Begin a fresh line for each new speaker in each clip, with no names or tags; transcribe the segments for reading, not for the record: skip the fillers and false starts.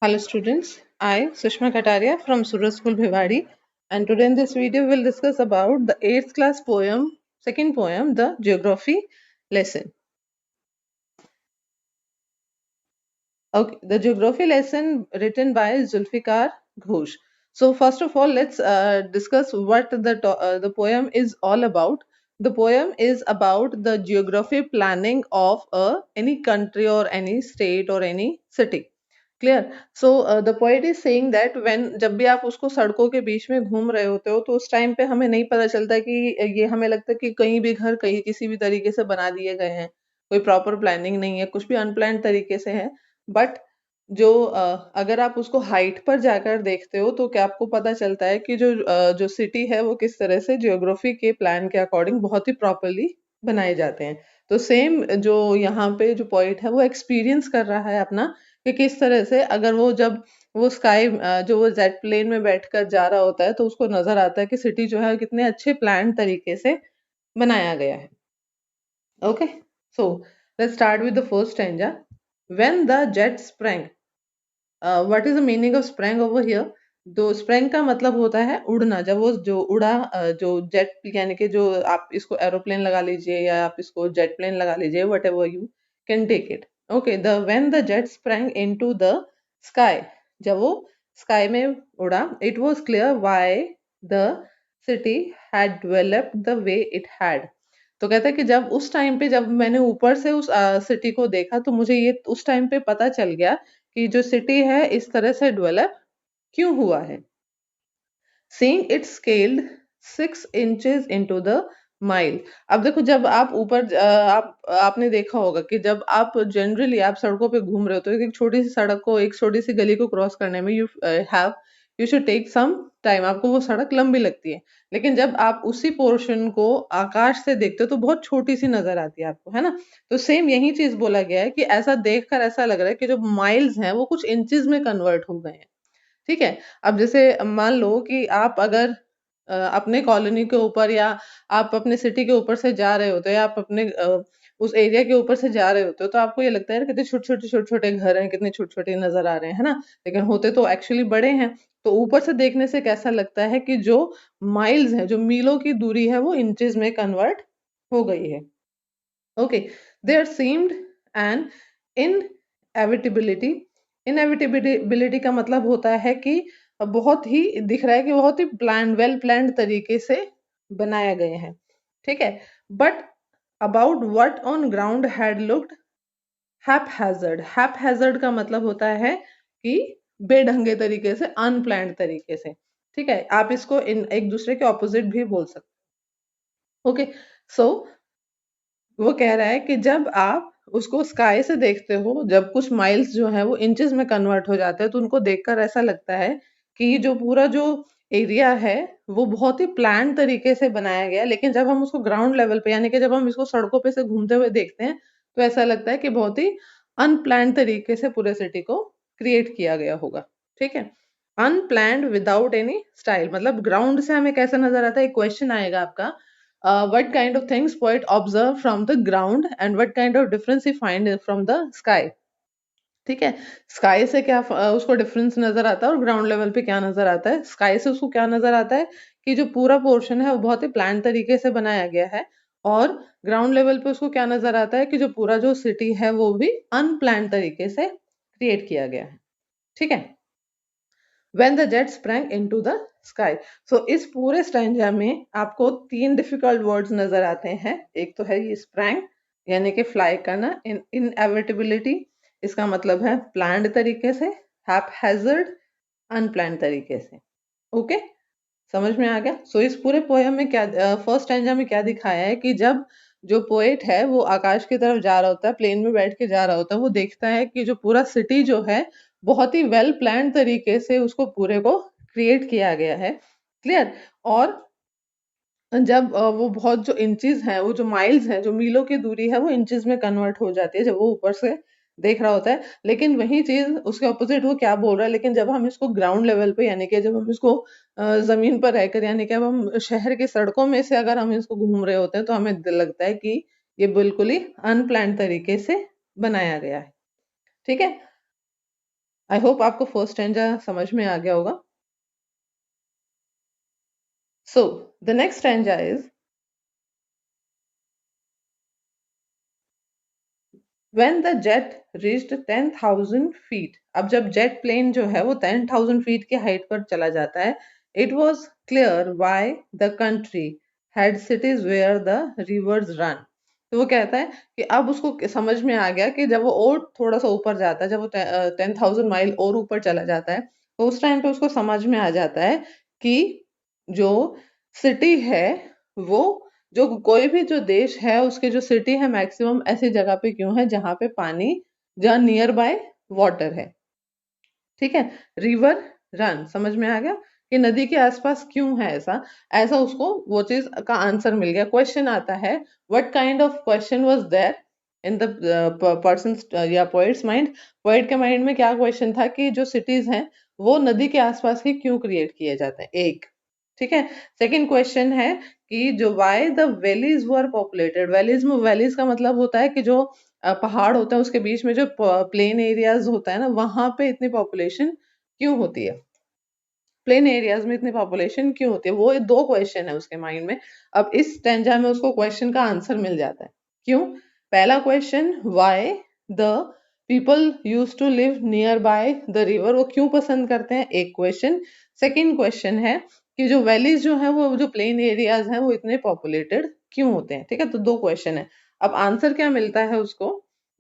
Hello students, I Sushma Kataria from Suraj School Bhiwadi, and today in this video we'll discuss about the 8th class poem, second poem, the geography lesson. Okay, the geography lesson written by Zulfikar Ghosh. So first of all, let's discuss what the poem is all about. The poem is about the geography planning of any country or any state or any city. Clear so the point is saying that when जब भी आप उसको सड़कों के बीच में घूम रहे होते हो तो उस टाइम पे हमें नहीं पता चलता कि ये हमें लगता है कि कहीं भी घर कहीं किसी भी तरीके से बना दिए गए हैं, कोई प्रॉपर प्लानिंग नहीं है, कुछ भी अनप्लान तरीके से है। बट अगर आप उसको हाइट पर जाकर देखते हो तो क्या आपको पता चलता है कि जो सिटी है वो किस तरह से जियोग्राफी के प्लान के अकॉर्डिंग बहुत ही प्रॉपरली बनाए जाते हैं। तो सेम जो यहाँ पे जो पॉइंट है वो एक्सपीरियंस कर रहा है अपना कि किस तरह से अगर जब वो स्काई जो वो जेट प्लेन में बैठकर जा रहा होता है तो उसको नजर आता है कि सिटी जो है कितने अच्छे प्लान तरीके से बनाया गया है। Okay, so let's start with the first stanza. When the jet sprang, what is the meaning of sprang over here? तो स्प्रैंग का मतलब होता है उड़ना। जब वो जो उड़ा जो जेट यानी कि जो आप इसको एरोप्लेन लगा लीजिए या आप इसको जेट प्लेन लगा लीजिए, whatever you can take it. Okay, the when the jet sprang into the sky, जब वो स्काई में उड़ा, it was clear why the city had developed the way it had. तो कहता है कि जब उस टाइम पे जब मैंने ऊपर से उस सिटी को देखा तो मुझे ये उस टाइम पे पता चल गया कि जो सिटी है इस तरह से डेवलप क्यों हुआ है। Seeing it scaled 6 inches into the mile। अब देखो जब आप ऊपर आपने देखा होगा कि जब आप जनरली आप सड़कों पे घूम रहे हो तो एक छोटी सी सड़क को, एक छोटी सी गली को क्रॉस करने में you should take some time, आपको वो सड़क लंबी लगती है। लेकिन जब आप उसी पोर्शन को आकाश से देखते हो तो बहुत छोटी सी नजर आती है आपको, है ना? तो सेम यही चीज बोला गया है कि ऐसा देखकर ऐसा लग रहा है कि जो माइल्स हैं वो कुछ इंचेस में कन्वर्ट हो गए हैं। ठीक है? अब जैसे मान लो कि आप अगर अपने कॉलोनी के ऊपर या आप अपने सिटी के ऊपर से जा रहे होते हो या आप अपने उस एरिया के ऊपर से जा रहे होते हो तो आपको ये लगता है यार कितने छोटे-छोटे घर हैं, कितने छोटे-छोटे नज़र आ रहे हैं, है ना? लेकिन होते तो एक्चुअली बड़े हैं। तो ऊपर से देखने से कैसा लगता है कि जो माइल्स हैं, जो मीलों की दूरी है वो इंचेस में कन्वर्ट हो गई है। Okay, there seemed an inevitability. Inevitability का मतलब होता है कि बहुत ही दिख रहा है कि बहुत ही वेल प्लान्ड तरीके से बनाया गए हैं। ठीक है, but about what on ground had looked haphazard का मतलब होता है कि बेढंगे तरीके से, अनप्लान्ड तरीके से। ठीक है, आप इसको इन एक दूसरे के ऑपोजिट भी बोल सकते हो। ओके, सो वो कह रहा है कि जब आप उसको स्काई से देखते हो, जब कुछ माइल्स जो है वो इंचेस में कन्वर्ट हो जाते हैं तो उनको देखकर ऐसा लगता है कि ये जो पूरा जो एरिया है वो बहुत ही प्लान तरीके से बनाया गया है। लेकिन जब हम उसको ग्राउंड लेवल पे यानी कि जब हम इसको सड़कों पे से घूमते हुए देखते हैं तो ऐसा लगता है कि बहुत ही अनप्लान तरीके से पूरे सिटी को क्रिएट किया गया होगा। ठीक है, अनप्लान्ड विदाउट एनी स्टाइल मतलब ग्राउंड से हमें कैसा नजर आता है? एक क्वेश्चन आएगा आपका, what kind of things poet observe from the ground and what kind of difference he find from the sky। ठीक है, स्काई से क्या उसको डिफरेंस नजर आता है और ग्राउंड लेवल पे क्या नजर आता है? स्काई से उसको क्या नजर आता है कि जो पूरा पोर्शन है वो बहुत ही प्लान तरीके से बनाया गया है, और ग्राउंड लेवल पे उसको क्या नजर आता है कि जो पूरा जो सिटी है वो भी अनप्लान तरीके से क्रिएट किया गया है। ठीक है, when the jet sprang into the sky। so इस पूरे स्टैंजा में आपको 3 डिफिकल्ट वर्ड्स नजर आते हैं। एक तो है ये sprang यानी कि फ्लाई करना, इनएविटेबिलिटी इसका मतलब है प्लान्ड तरीके से, हैपहैजर्ड अनप्लान्ड तरीके से। ओके, समझ में आ गया? सो इस पूरे पोयम में क्या फर्स्ट स्टैंजा में क्या दिखाया है कि जब जो पोएट है वो आकाश की तरफ जा रहा होता है, प्लेन में बैठ के जा रहा होता है, वो देखता है कि जो पूरा सिटी जो है बहुत ही वेल प्लान तरीके से उसको पूरे को क्रिएट किया गया है। क्लियर? और जब वो बहुत जो इंचेस हैं, वो जो माइल्स हैं, जो मीलों की दूरी है वो इंचेस में कन्वर्ट हो जाती है जब वो ऊपर से देख रहा होता है। लेकिन वही चीज उसके ऑपोजिट वो क्या बोल रहा है, लेकिन जब हम इसको ग्राउंड लेवल पे यानी कि जब हम इसको जमीन पर रहकर यानी कि अब हम शहर की सड़कों में से अगर हम इसको घूम रहे होते हैं तो हमें लगता है कि ये बिल्कुल ही अनप्लान्ड तरीके से बनाया गया है। ठीक है, आई होप आपको फर्स्ट स्टैंजा समझ में आ गया होगा. So the next stanza is when the jet reached 10,000 feet. अब जब जेट प्लेन जो है वो 10,000 फीट की हाइट पर चला जाता है, it was clear why the country had cities where the rivers run. तो वो कहता है कि अब उसको समझ में आ गया कि जब वो और थोड़ा सा ऊपर जाता है, जब वो 10,000 माइल और ऊपर चला जाता है, तो उस टाइम पे उसको समझ में आ जाता है कि जो सिटी है वो, जो कोई भी जो देश है उसके जो सिटी है मैक्सिमम ऐसी जगह पे क्यों है जहां पे पानी, जहां नियर बाय वाटर है. ठीक है, रिवर रन समझ में आ गया कि नदी के आसपास क्यों है ऐसा. ऐसा उसको वो चीज का आंसर मिल गया. क्वेश्चन आता है, what kind of question was there in the person या पोएट्स माइंड. पोएट के माइंड में क्या क्वेश्चन था कि जो सिटीज हैं वो नदी के आसपास ही क्यों क्रिएट किए जाते हैं, एक. ठीक है. सेकंड क्वेश्चन है कि जो why the valleys were populated. Valleys में, वैलीज का मतलब होता है कि जो पहाड़ होते हैं उसके बीच में जो प्लेन एरियाज होता है ना, वहां पे इतनी पॉपुलेशन क्यों होती है, प्लेन एरियाज में इतनी पॉपुलेशन क्यों होती है. वो दो क्वेश्चन है उसके माइंड में. अब इस स्टैंजा में उसको क्वेश्चन का आंसर मिल जाता है. क्यों? पहला question, why the people use to live near by the river, वो क्यों पसंद करते हैं, एक क्वेश्चन. सेकेंड क्वेश्चन है कि जो वैलीज जो है वो जो प्लेन एरियाज हैं वो इतने पॉपुलेटेड क्यों होते हैं. ठीक है, तो दो क्वेश्चन है. अब आंसर क्या मिलता है उसको,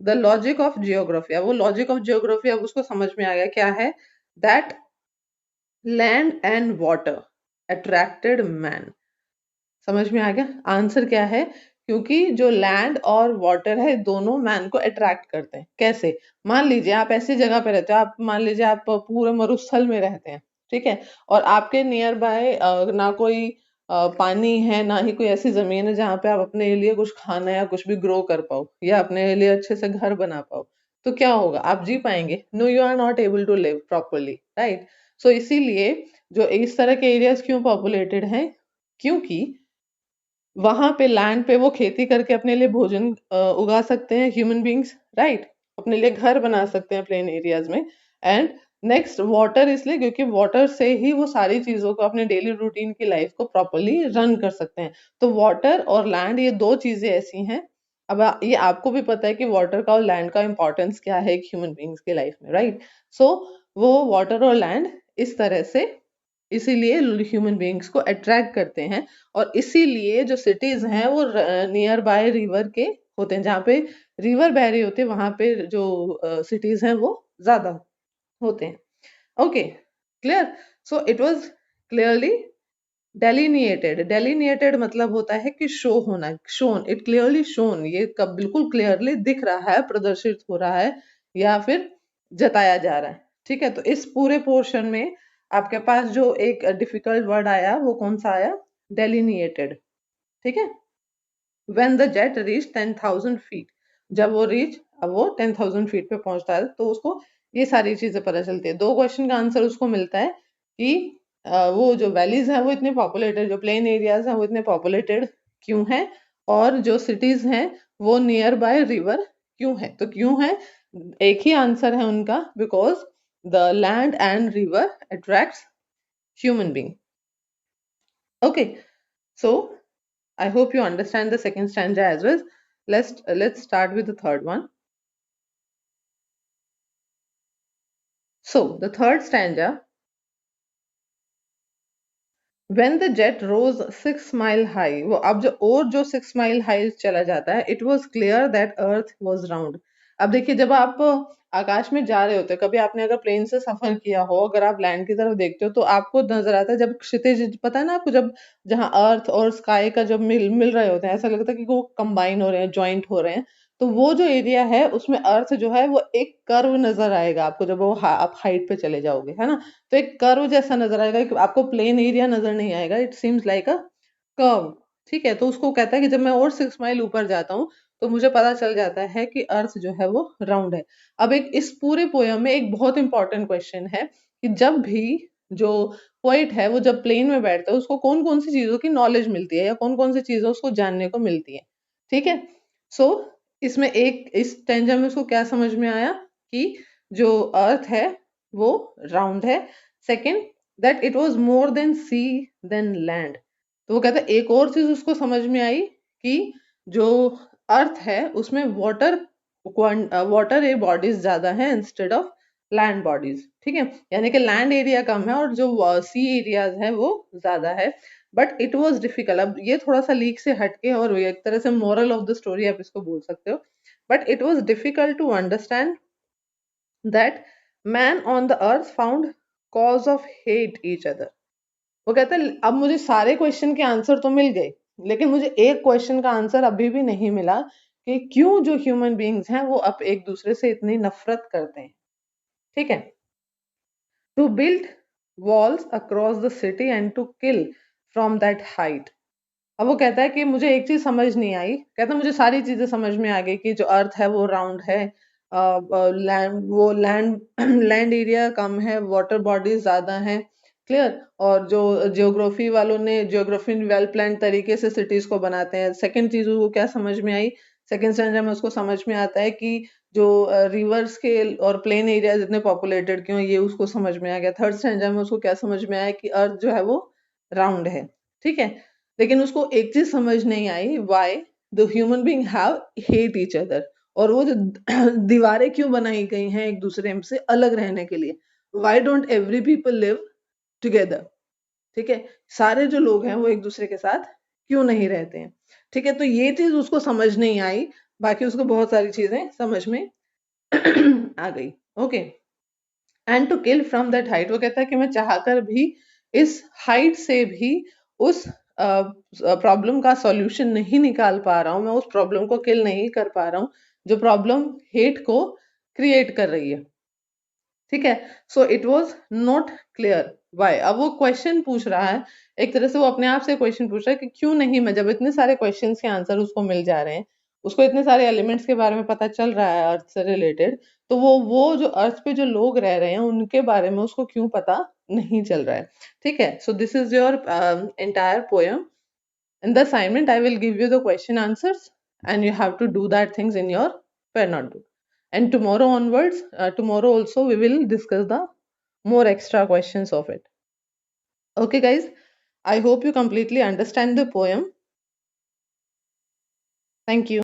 द लॉजिक ऑफ जियोग्राफी. अब वो लॉजिक ऑफ जियोग्राफी अब उसको समझ में आ गया क्या है, that land and water attracted man. समझ में आ गया आंसर क्या है, क्योंकि जो लैंड और वाटर है दोनों मैन को अट्रैक्ट करते हैं. कैसे? मान लीजिए आप ऐसी जगह पे रहते हो, आप मान लीजिए आप पूरे मरुस्थल में रहते हैं. ठीक है, और आपके नियर बाय ना कोई पानी है, ना ही कोई ऐसी जमीन है जहाँ पे आप अपने लिए कुछ खाना या कुछ भी ग्रो कर पाओ या अपने लिए अच्छे से घर बना पाओ. तो क्या होगा, आप जी पाएंगे? No, you are not able to live properly, right. So इसीलिए जो इस तरह के एरियाज क्यों पॉपुलेटेड हैं, क्योंकि वहां पे लैंड पे वो खेती करके अपने लिए भोजन उगा सकते हैं ह्यूमन बींग्स, राइट. अपने लिए घर बना सकते हैं प्लेन एरियाज में. एंड नेक्स्ट वाटर, इसलिए क्योंकि वाटर से ही वो सारी चीजों को अपने डेली रूटीन की लाइफ को प्रॉपरली रन कर सकते हैं. तो वाटर और लैंड ये दो चीजें ऐसी हैं. अब ये आपको भी पता है कि वाटर का और लैंड का इंपॉर्टेंस क्या है एक ह्यूमन बींग्स की लाइफ में, राइट. सो वो वाटर और लैंड इस तरह से इसीलिए ह्यूमन बींग्स को अट्रैक्ट करते हैं. और इसीलिए जो सिटीज हैं वो नियर बाय रिवर के होते हैं, जहाँ पे रिवर बह रही होती है वहां पे जो सिटीज हैं वो ज्यादा होते हैं. Okay, clear. So it was clearly delineated. Delineated मतलब होता है कि शो होना, शोन, इट क्लियरली शोन, ये कब बिल्कुल क्लियरली दिख रहा है, प्रदर्शित हो रहा है या फिर जताया जा रहा है. ठीक है, तो इस पूरे पोर्शन में आपके पास जो एक डिफिकल्ट वर्ड आया वो कौन सा आया, डेलिनिएटेड. ठीक है. when the jet reached 10,000 feet, जब वो रीच, अब वो 10,000 फीट पे पहुंचता है तो उसको ये सारी चीजें पता चलती है. दो क्वेश्चन का आंसर उसको मिलता है कि वो जो वैलीज हैं वो इतने पॉपुलेटेड, जो प्लेन एरियाज हैं वो इतने पॉपुलेटेड क्यों हैं, और जो सिटीज हैं वो नियर बाय रिवर क्यों है. तो क्यों है, एक ही आंसर है उनका, because the land and river attracts human being. Okay, so I hope you understand the second stanza as well. Let's start with the third one. So the third stanza, when the jet rose 6 mile high, वो अब जो और जो 6 mile high चला जाता है, it was clear that earth was round. अब देखिए, जब आप आकाश में जा रहे होते हैं, कभी आपने अगर प्लेन से सफर किया हो, अगर आप लैंड की तरफ देखते हो तो आपको नजर आता है, जब क्षितिज, पता है ना आपको, जब जहाँ अर्थ और स्काई का जब मिल मिल रहे होते हैं, ऐसा लगता है कि वो कंबाइन हो रहे हैं, ज्वाइंट हो रहे हैं. तो वो जो एरिया है उसमें अर्थ जो है वो एक कर्व नजर आएगा आपको, जब वो आप हाइट पे चले जाओगे, है ना. तो एक कर्व जैसा नजर आएगा कि आपको प्लेन एरिया नजर नहीं आएगा, it seems like a curve. ठीक है, तो उसको कहता है कि जब मैं और 6 माइल ऊपर जाता हूँ तो मुझे पता चल जाता है कि अर्थ जो है वो राउंड है. अब एक इस पूरे पोयम में एक बहुत इंपॉर्टेंट क्वेश्चन है कि जब भी जो पोइट है वो जब प्लेन में बैठता है उसको कौन कौन सी चीजों की नॉलेज मिलती है या कौन कौन सी चीजें उसको जानने को मिलती है. ठीक है. सो इसमें एक इस टेंजा में उसको क्या समझ में आया कि जो अर्थ है वो राउंड है। Second, that it was more than sea than land. तो वो कहता है एक और चीज उसको समझ में आई कि जो अर्थ है उसमें वाटर ए बॉडीज ज्यादा है इंस्टेड ऑफ लैंड बॉडीज। ठीक है, यानी कि लैंड एरिया कम है और जो सी एरियाज है वो ज्यादा है। But it was difficult. अब ये थोड़ा सा लीक से हटके और एक तरह से मोरल ऑफ द स्टोरी आप इसको बोल सकते हो। But it was difficult to understand that man on the earth found cause of hate each other. वो कहता है अब मुझे सारे क्वेश्चन के आंसर तो मिल गए, लेकिन मुझे एक क्वेश्चन का आंसर अभी भी नहीं मिला कि क्यों जो ह्यूमन बीइंग्स हैं वो अब एक दूसरे से इतनी नफरत करते हैं। ठीक है, to build walls across the city and to kill from that height. अब वो कहता है कि मुझे एक चीज समझ नहीं आई। कहता है मुझे सारी चीजें समझ में आ गई कि जो अर्थ है वो राउंड है, लैंड लैंड एरिया कम है, वाटर बॉडीज ज्यादा है, क्लियर। और जो जियोग्राफी वालों ने जियोग्राफी वेल प्लान तरीके से सिटीज को बनाते हैं। सेकंड चीज वो क्या समझ में आई, सेकंड स्टैंडर्ड में उसको समझ में आता है कि जो रिवर्स के और प्लेन एरिया इतने पॉपुलेटेड क्यों, ये उसको समझ में आ गया। थर्ड स्टैंडर्ड में उसको क्या समझ में आया कि अर्थ जो है वो राउंड है। ठीक है, लेकिन उसको एक चीज समझ नहीं आई, why the human being have hate each other. और वो जो दीवारें क्यों बनाई गई हैं एक दूसरे से अलग रहने के लिए। Why don't every people live together. ठीक है, सारे जो लोग हैं वो एक दूसरे के साथ क्यों नहीं रहते हैं। ठीक है, तो ये चीज उसको समझ नहीं आई, बाकी उसको बहुत सारी चीजें समझ में आ गई। Okay, and to kill from that height. वो कहता है कि मैं चाहकर भी इस हाइट से भी उस प्रॉब्लम का सॉल्यूशन नहीं निकाल पा रहा हूं, मैं उस प्रॉब्लम को किल नहीं कर पा रहा हूं जो प्रॉब्लम हेट को क्रिएट कर रही है। ठीक है, so it was not clear why. अब वो क्वेश्चन पूछ रहा है, एक तरह से वो अपने आप से क्वेश्चन पूछ रहा है कि क्यों नहीं मैं, जब इतने सारे क्वेश्चंस के आंसर उसको मिल जा रहे हैं, उसको इतने सारे एलिमेंट्स के बारे में पता चल रहा है अर्थ से रिलेटेड, तो वो जो अर्थ पे जो लोग रह रहे हैं उनके बारे में उसको क्यों पता नहीं चल रहा है। ठीक है, so this is your entire poem. In the assignment, I will give you the question answers and you have to do that things in your pen notebook. And tomorrow onwards, tomorrow also we will discuss the more extra questions of it. Okay, guys, I hope you completely understand the poem. Thank you.